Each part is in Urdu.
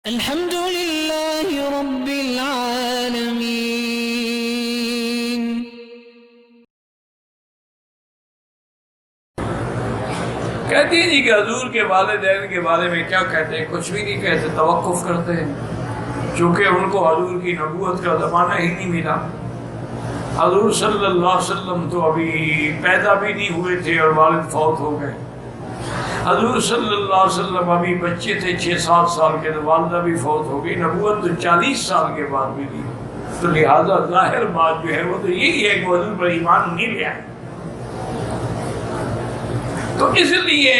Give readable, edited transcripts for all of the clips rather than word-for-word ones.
الحمد لله رب العالمين. کہتی ہیں جی کہ حضور کے والدین کے بارے میں کیا کہتے ہیں؟ کچھ بھی نہیں کہتے، توقف کرتے ہیں، چونکہ ان کو حضور کی نبوت کا زمانہ ہی نہیں ملا۔ حضور صلی اللہ علیہ وسلم تو ابھی پیدا بھی نہیں ہوئے تھے اور والد فوت ہو گئے۔ حضور صلی اللہ علیہ وسلم ابھی بچے تھے 6-7 سال کے، تو والدہ بھی فوت ہو گئی۔ نبوت تو 40 سال کے بعد ملی، تو لہذا ظاہر بات جو ہے وہ تو یہی ہے کہ حضور پر ایمان نہیں لے آئے۔ تو اس لیے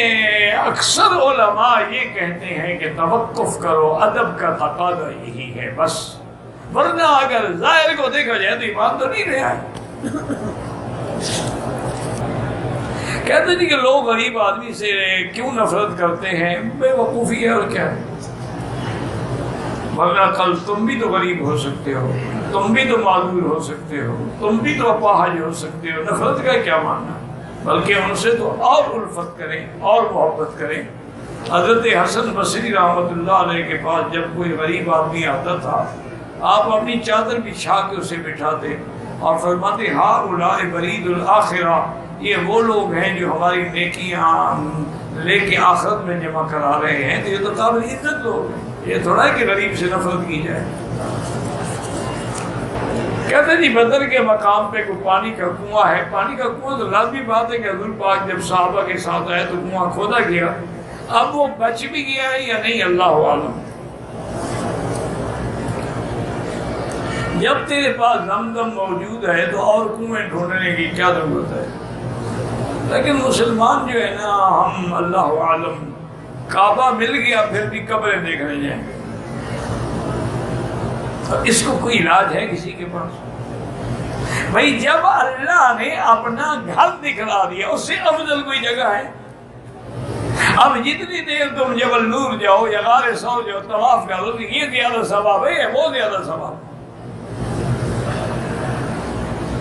اکثر علماء یہ کہتے ہیں کہ توقف کرو، ادب کا تقاضا یہی ہے بس، ورنہ اگر ظاہر کو دیکھا جائے تو ایمان تو نہیں لے آئے۔ کہتے ہیں کہ لوگ غریب آدمی سے کیوں نفرت کرتے ہیں؟ بے وقوفی ہے اور کیا ہے، ورنہ کل تم بھی تو غریب ہو سکتے ہو، تم بھی تو معذور ہو سکتے ہو، تم بھی تو اپاہج ہو سکتے ہو۔ نفرت کا کیا ماننا، بلکہ ان سے تو اور الفت کریں اور محبت کریں۔ حضرت حسن بصری رحمۃ اللہ علیہ کے پاس جب کوئی غریب آدمی آتا تھا، آپ اپنی چادر بچھا کے اسے بٹھاتے اور فرماتے ہؤلاء برید الآخرہ، یہ وہ لوگ ہیں جو ہماری نیکیاں لے کے آخرت میں جمع کرا رہے ہیں، تو یہ تو قابل عزت لوگ ہیں، یہ تھوڑا ہے کہ غریب سے نفرت کی جائے۔ کہتے ہیں جی بدر کے مقام پہ کوئی پانی کا کنواں ہے۔ پانی کا کنواں تو لازمی بات ہے کہ حضور پاک جب صحابہ کے ساتھ آئے تو کنواں کھودا گیا، اب وہ بچ بھی گیا ہے یا نہیں اللہ عالم۔ جب تیرے پاس زمزم موجود ہے تو اور کنویں ڈھونڈنے کی کیا ضرورت ہے؟ لیکن مسلمان جو ہے نا، ہم اللہ عالم، کعبہ مل گیا پھر بھی قبریں دیکھنے جائیں گے۔ اس کو کوئی علاج ہے کسی کے پاس؟ بھائی جب اللہ نے اپنا گھر دکھلا دیا، اس سے افضل کوئی جگہ ہے؟ اب جتنی دیر تم جبل نور جاؤ یا غار ثور جاؤ، طواف کرو، یہ زیادہ ثواب ہے، وہ زیادہ ثواب۔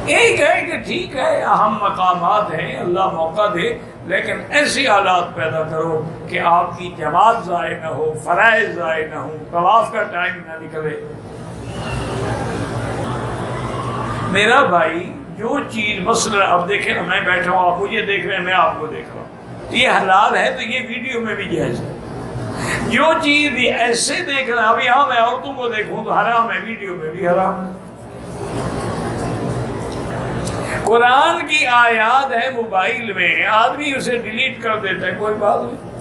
ایک ہے کہ ٹھیک ہے اہم مقامات ہیں، اللہ موقع دے، لیکن ایسے حالات پیدا کرو کہ آپ کی جماعت ضائع نہ ہو، فرائض ضائع نہ ہو، طواف کا ٹائم نہ نکلے۔ میرا بھائی جو چیز مثلا اب دیکھیں نا، میں بیٹھا ہوں، آپ مجھے دیکھ رہے ہیں، میں آپ کو دیکھ رہا ہوں، تو یہ حلال ہے تو یہ ویڈیو میں بھی جائز ہے۔ جو چیز ایسے دیکھ رہا، اب یہاں میں عورتوں کو دیکھوں تو حرام ہے، ویڈیو میں بھی حرام ہے۔ قرآن کی آیات ہے موبائل میں، آدمی اسے ڈیلیٹ کر دیتا ہے، کوئی بات نہیں۔